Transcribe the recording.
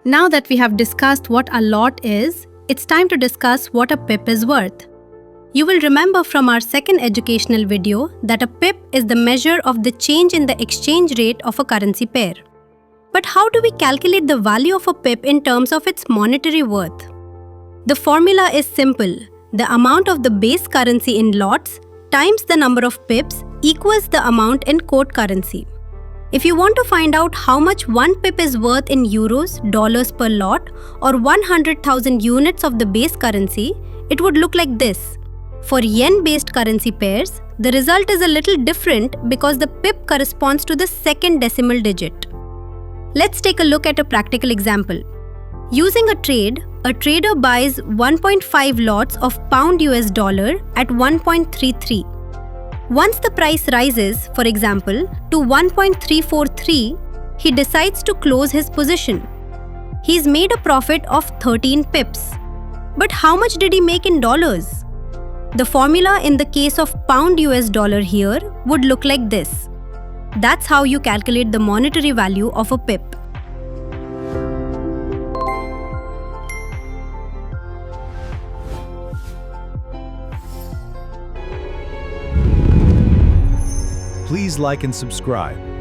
Now that we have discussed what a lot is, it's time to discuss what a pip is worth. You will remember from our second educational video that a pip is the measure of the change in the exchange rate of a currency pair. But how do we calculate the value of a pip in terms of its monetary worth? The formula is simple. The amount of the base currency in lots times the number of pips equals the amount in quote currency. If you want to find out how much one pip is worth in euros, dollars per lot, or 100,000 units of the base currency, it would look like this. For yen-based currency pairs, the result is a little different because the pip corresponds to the second decimal digit. Let's take a look at a practical example. Using a trade, a trader buys 1.5 lots of pound US dollar at 1.33. Once the price rises, for example, to 1.343, he decides to close his position. He's made a profit of 13 pips. But how much did he make in dollars? The formula in the case of pound US dollar here would look like this. That's how you calculate the monetary value of a pip. Please like and subscribe.